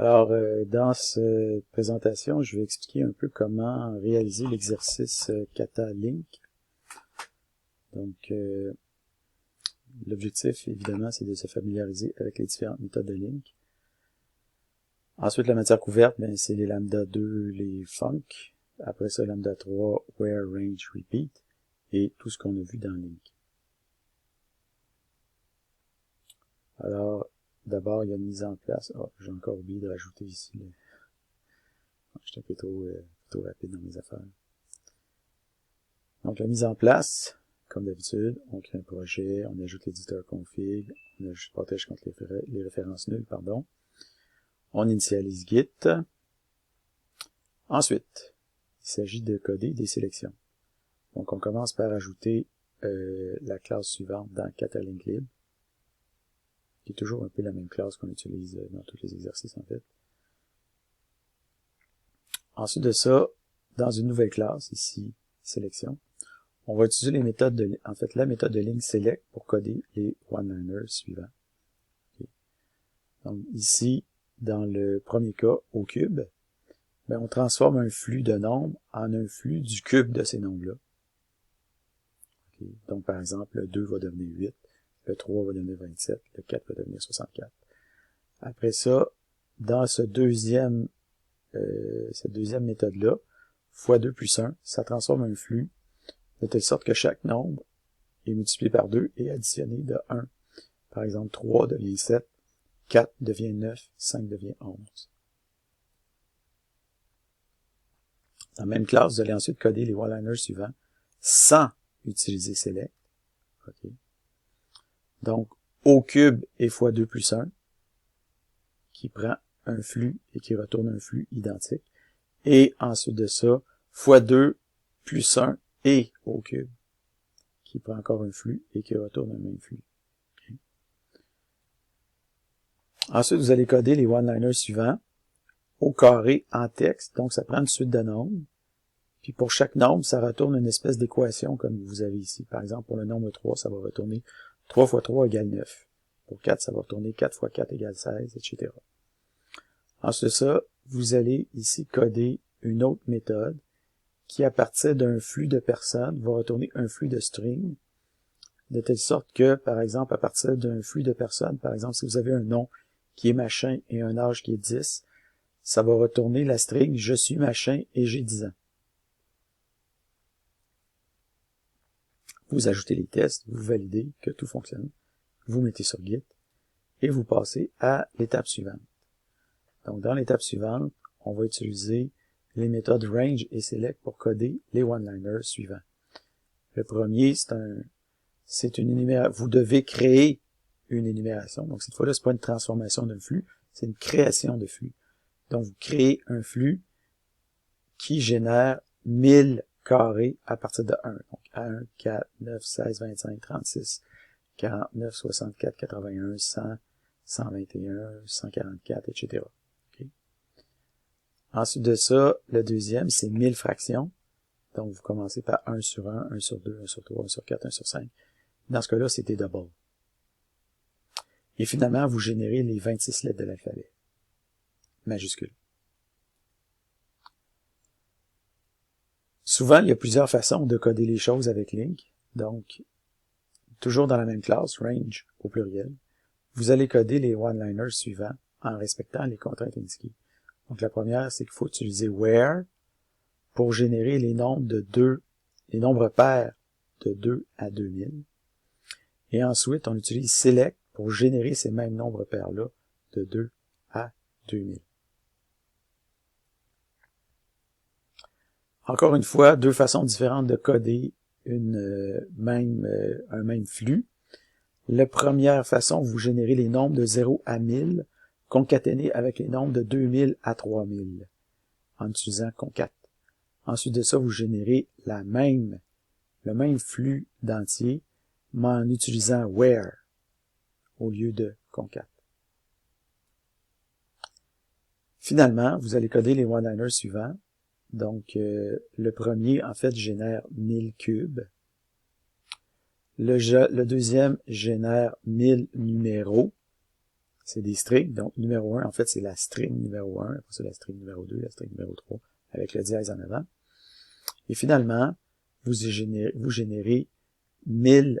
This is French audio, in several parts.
Alors, dans cette présentation, je vais expliquer un peu comment réaliser l'exercice kata link. Donc, l'objectif, évidemment, c'est de se familiariser avec les différentes méthodes de link. Ensuite, la matière couverte, c'est les lambda 2, les func. Après ça, lambda 3, where, range, repeat. Et tout ce qu'on a vu dans link. Alors, d'abord, il y a une mise en place. Oh, j'ai encore oublié de rajouter ici. J'étais un peu trop rapide dans mes affaires. Donc, la mise en place, comme d'habitude, on crée un projet, on ajoute l'éditeur config, on ajoute protège contre les références nulles, pardon. On initialise Git. Ensuite, il s'agit de coder des sélections. Donc, on commence par ajouter la classe suivante dans KataLinkLib, qui est toujours un peu la même classe qu'on utilise dans tous les exercices, en fait. Ensuite de ça, dans une nouvelle classe, ici, sélection, on va utiliser les méthodes la méthode de link select pour coder les one-liners suivants. Okay. Donc, ici, dans le premier cas, au cube, on transforme un flux de nombres en un flux du cube de ces nombres-là. Okay. Donc, par exemple, le 2 va devenir 8, le 3 va devenir 27, le 4 va devenir 64. Après ça, dans cette deuxième méthode-là, x2 plus 1, ça transforme un flux de telle sorte que chaque nombre est multiplié par 2 et additionné de 1. Par exemple, 3 devient 7, 4 devient 9, 5 devient 11. Dans la même classe, vous allez ensuite coder les one-liners suivants sans utiliser select. Okay. Donc, au cube est x2 plus 1, qui prend un flux et qui retourne un flux identique. Et ensuite de ça, x2 plus 1 et au cube, qui prend encore un flux et qui retourne un même flux. Okay. Ensuite, vous allez coder les one-liners suivants au carré en texte. Donc, ça prend une suite de nombres. Puis pour chaque nombre, ça retourne une espèce d'équation comme vous avez ici. Par exemple, pour le nombre 3, ça va retourner 3 fois 3 égale 9. Pour 4, ça va retourner 4 fois 4 égale 16, etc. Ensuite de ça, vous allez ici coder une autre méthode qui, à partir d'un flux de personnes, va retourner un flux de string, de telle sorte que, par exemple, à partir d'un flux de personnes, par exemple, si vous avez un nom qui est machin et un âge qui est 10, ça va retourner la string « je suis machin et j'ai 10 ans ». Vous ajoutez les tests, vous validez que tout fonctionne, vous mettez sur Git et vous passez à l'étape suivante. Donc, dans l'étape suivante, on va utiliser les méthodes range et select pour coder les one-liners suivants. Le premier, c'est une énumération. Vous devez créer une énumération. Donc, cette fois-là, c'est pas une transformation d'un flux, c'est une création de flux. Donc, vous créez un flux qui génère 1000 carrés à partir de 1. Donc, 1, 4, 9, 16, 25, 36, 49, 64, 81, 100, 121, 144, etc. Okay. Ensuite de ça, le deuxième, c'est 1000 fractions. Donc, vous commencez par 1 sur 1, 1 sur 2, 1 sur 3, 1 sur 4, 1 sur 5. Dans ce cas-là, c'était double. Et finalement, vous générez les 26 lettres de l'alphabet. Majuscules. Souvent, il y a plusieurs façons de coder les choses avec link. Donc, toujours dans la même classe, range au pluriel, vous allez coder les one-liners suivants en respectant les contraintes indiquées. Donc, la première, c'est qu'il faut utiliser where pour générer les nombres pairs de 2 à 2000. Et ensuite, on utilise select pour générer ces mêmes nombres pairs-là de 2 à 2000. Encore une fois, deux façons différentes de coder un même flux. La première façon, vous générez les nombres de 0 à 1000 concaténés avec les nombres de 2000 à 3000 en utilisant concat. Ensuite de ça, vous générez le même flux d'entier, mais en utilisant where au lieu de concat. Finalement, vous allez coder les one-liners suivants. Donc, le premier, en fait, génère 1000 cubes. Le deuxième génère 1000 numéros. c'est des strings. Donc, numéro 1, en fait, c'est la string numéro 1. Après ça, la string numéro 2, la string numéro 3, avec le dièse en avant. Et finalement, vous générez 1000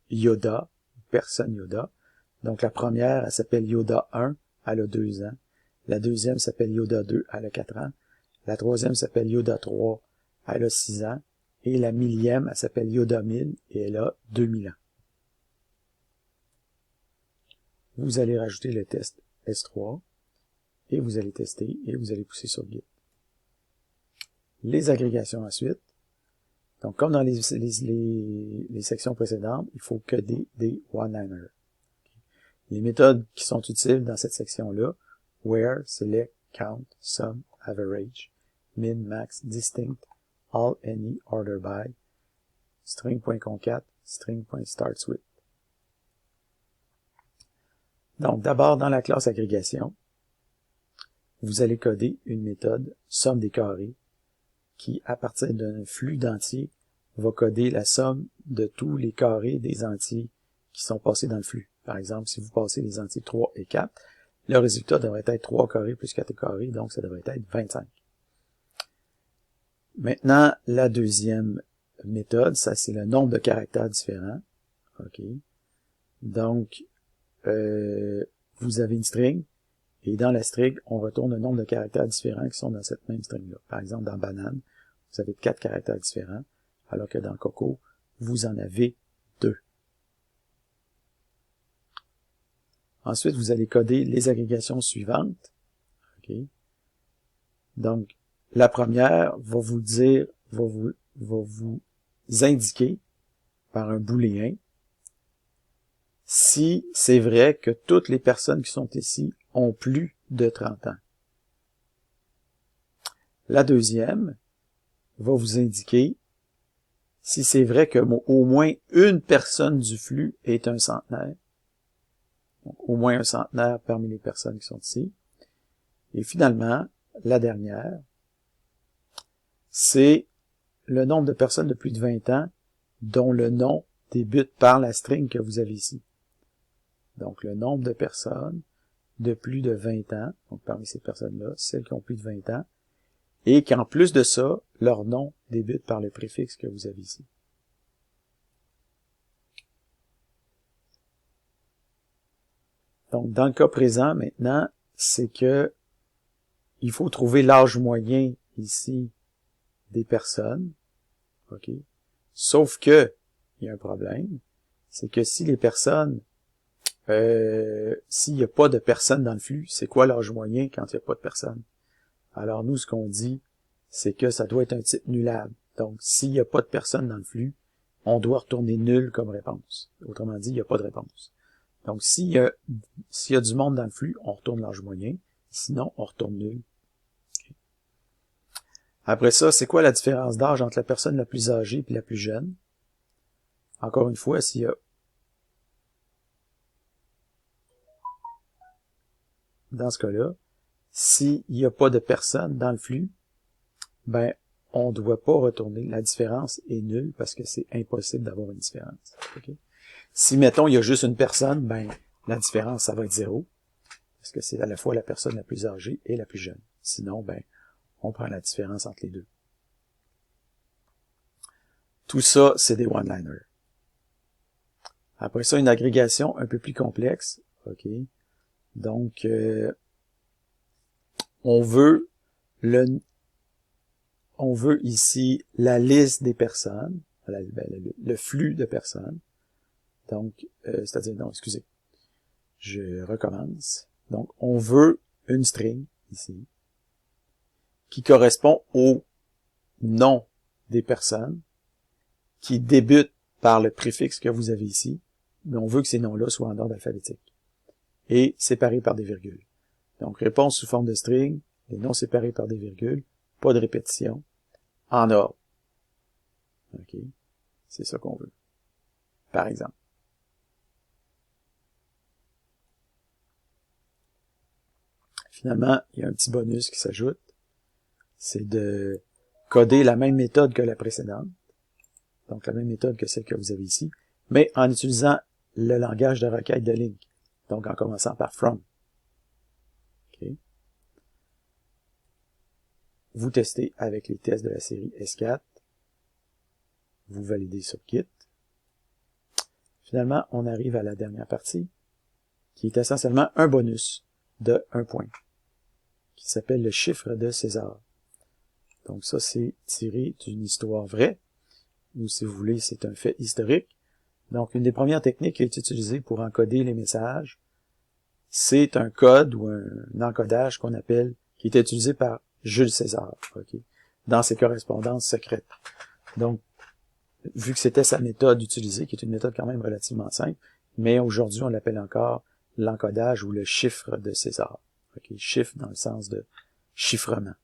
Yoda, personnes Yoda. Donc, la première, elle s'appelle Yoda 1, elle a 2 ans. La deuxième s'appelle Yoda 2, elle a 4 ans. La troisième s'appelle Yoda 3, elle a 6 ans. Et la millième, elle s'appelle Yoda 1000 et elle a 2000 ans. Vous allez rajouter le test S3 et vous allez tester et vous allez pousser sur Git. Les agrégations ensuite. Donc, comme dans les sections précédentes, il faut que des one-liners. Les méthodes qui sont utiles dans cette section-là, where, select, count, sum, average, min, max, distinct, all, any, order by, string.concat, string.startWith. Donc, d'abord, dans la classe agrégation, vous allez coder une méthode somme des carrés qui, à partir d'un flux d'entiers, va coder la somme de tous les carrés des entiers qui sont passés dans le flux. Par exemple, si vous passez les entiers 3 et 4, le résultat devrait être 3 carrés plus 4 carrés, donc ça devrait être 25. Maintenant, la deuxième méthode, ça c'est le nombre de caractères différents. OK. Donc, vous avez une string, et dans la string, on retourne le nombre de caractères différents qui sont dans cette même string-là. Par exemple, dans banane, vous avez 4 caractères différents, alors que dans coco, vous en avez 2. Ensuite, vous allez coder les agrégations suivantes. Okay. Donc, la première va vous dire, va vous indiquer par un booléen si c'est vrai que toutes les personnes qui sont ici ont plus de 30 ans. La deuxième va vous indiquer si c'est vrai que au moins une personne du flux est un centenaire. Donc, au moins un centenaire parmi les personnes qui sont ici. Et finalement, la dernière, c'est le nombre de personnes de plus de 20 ans dont le nom débute par la string que vous avez ici. Donc, le nombre de personnes de plus de 20 ans, donc parmi ces personnes-là, celles qui ont plus de 20 ans, et qu'en plus de ça, leur nom débute par le préfixe que vous avez ici. Donc, dans le cas présent, maintenant, c'est que il faut trouver l'âge moyen ici des personnes. OK? Sauf que, il y a un problème, c'est que si les personnes, s'il n'y a pas de personnes dans le flux, c'est quoi l'âge moyen quand il n'y a pas de personnes? Alors nous, ce qu'on dit, c'est que ça doit être un type nullable. Donc, s'il n'y a pas de personnes dans le flux, on doit retourner nul comme réponse. Autrement dit, il n'y a pas de réponse. Donc, s'il y a du monde dans le flux, on retourne l'âge moyen. Sinon, on retourne nul. Okay. Après ça, c'est quoi la différence d'âge entre la personne la plus âgée et la plus jeune? Encore une fois, s'il y a... Dans ce cas-là, s'il n'y a pas de personne dans le flux, ben, on ne doit pas retourner. La différence est nulle parce que c'est impossible d'avoir une différence. Okay? Si, mettons, il y a juste une personne, ben, la différence, ça va être 0. Parce que c'est à la fois la personne la plus âgée et la plus jeune. Sinon, ben, on prend la différence entre les deux. Tout ça, c'est des one-liners. Après ça, une agrégation un peu plus complexe. OK. Donc, on veut ici la liste des personnes, le flux de personnes. Donc, c'est-à-dire, non, excusez, je recommence. Donc, on veut une string, ici, qui correspond au nom des personnes, qui débute par le préfixe que vous avez ici, mais on veut que ces noms-là soient en ordre alphabétique, et séparés par des virgules. Donc, réponse sous forme de string, les noms séparés par des virgules, pas de répétition, en ordre. OK? C'est ça qu'on veut. Par exemple. Finalement, il y a un petit bonus qui s'ajoute. C'est de coder la même méthode que la précédente. Donc, la même méthode que celle que vous avez ici, mais en utilisant le langage de requête de Link. Donc, en commençant par from. Okay. Vous testez avec les tests de la série S4. Vous validez sur Git. Finalement, on arrive à la dernière partie, qui est essentiellement un bonus de 1 point, qui s'appelle le chiffre de César. Donc ça, c'est tiré d'une histoire vraie, ou si vous voulez, c'est un fait historique. Donc, une des premières techniques qui est utilisée pour encoder les messages, c'est un code ou un encodage qu'on appelle, qui était utilisé par Jules César, okay, dans ses correspondances secrètes. Donc, vu que c'était sa méthode utilisée, qui est une méthode quand même relativement simple, mais aujourd'hui, on l'appelle encore l'encodage ou le chiffre de César. Okay, chiffre dans le sens de chiffrement.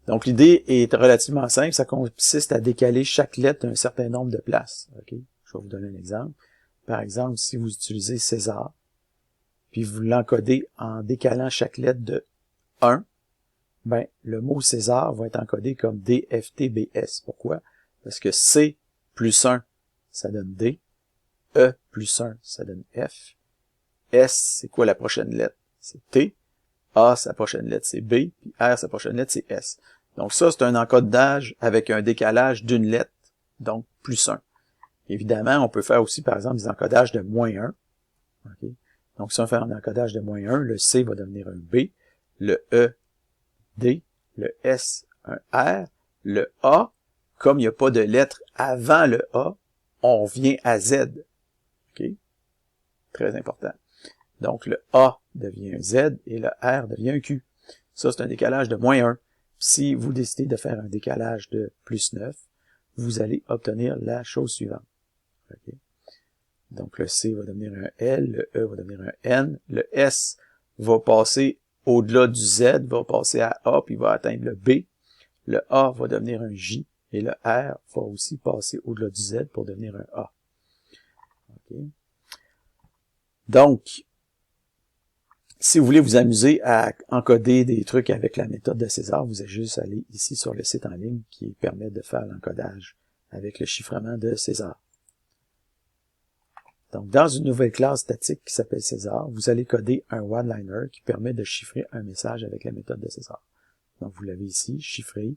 Donc, l'idée est relativement simple. Ça consiste à décaler chaque lettre d'un certain nombre de places. Okay? Je vais vous donner un exemple. Par exemple, si vous utilisez César, puis vous l'encodez en décalant chaque lettre de 1, ben, le mot César va être encodé comme DFTBS. Pourquoi? Parce que C plus 1, ça donne D. E plus 1, ça donne F. S, c'est quoi la prochaine lettre? C'est T. A, sa prochaine lettre, c'est B. Puis R, sa prochaine lettre, c'est S. Donc ça, c'est un encodage avec un décalage d'une lettre, donc plus 1. Évidemment, on peut faire aussi, par exemple, des encodages de moins 1. Okay? Donc si on fait un encodage de moins 1, le C va devenir un B, le E, D, le S, un R, le A, comme il n'y a pas de lettre avant le A, on revient à Z. Okay? Très important. Donc le A devient un Z et le R devient un Q. Ça, c'est un décalage de moins 1. Si vous décidez de faire un décalage de plus 9, vous allez obtenir la chose suivante. Okay? Donc le C va devenir un L, le E va devenir un N, le S va passer au-delà du Z, va passer à A, puis va atteindre le B, le A va devenir un J, et le R va aussi passer au-delà du Z pour devenir un A. Okay? Donc, si vous voulez vous amuser à encoder des trucs avec la méthode de César, vous avez juste aller ici sur le site en ligne qui permet de faire l'encodage avec le chiffrement de César. Donc, dans une nouvelle classe statique qui s'appelle César, vous allez coder un one-liner qui permet de chiffrer un message avec la méthode de César. Donc, vous l'avez ici, chiffré,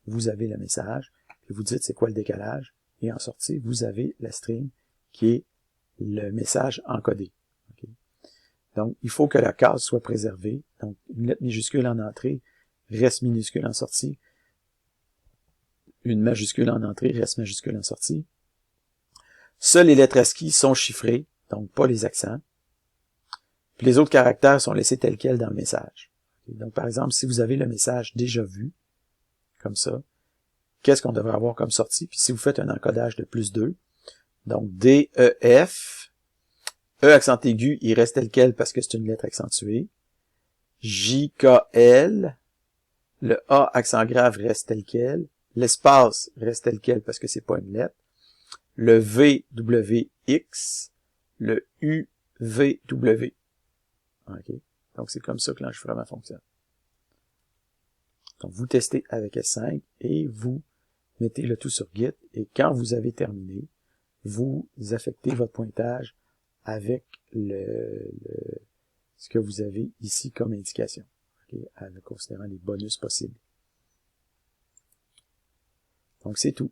vous avez le message, puis vous dites c'est quoi le décalage, et en sortie, vous avez la string qui est le message encodé. Okay? Donc, il faut que la case soit préservée. Donc, une lettre minuscule en entrée reste minuscule en sortie. Une majuscule en entrée reste majuscule en sortie. Seules les lettres ASCII sont chiffrées, donc pas les accents. Puis les autres caractères sont laissés tels quels dans le message. Donc, par exemple, si vous avez le message déjà vu, comme ça, qu'est-ce qu'on devrait avoir comme sortie? Puis si vous faites un encodage de plus 2, donc D, E, F, E accent aigu, il reste tel quel parce que c'est une lettre accentuée. J, K, L, le A accent grave reste tel quel. L'espace reste tel quel parce que c'est pas une lettre. Le V, W, X, le U, V, W. Okay? Donc c'est comme ça que l'enregistrement fonctionne. Donc vous testez avec S5 et vous mettez le tout sur Git et quand vous avez terminé, vous affectez votre pointage avec ce que vous avez ici comme indication, okay, en considérant les bonus possibles. Donc c'est tout.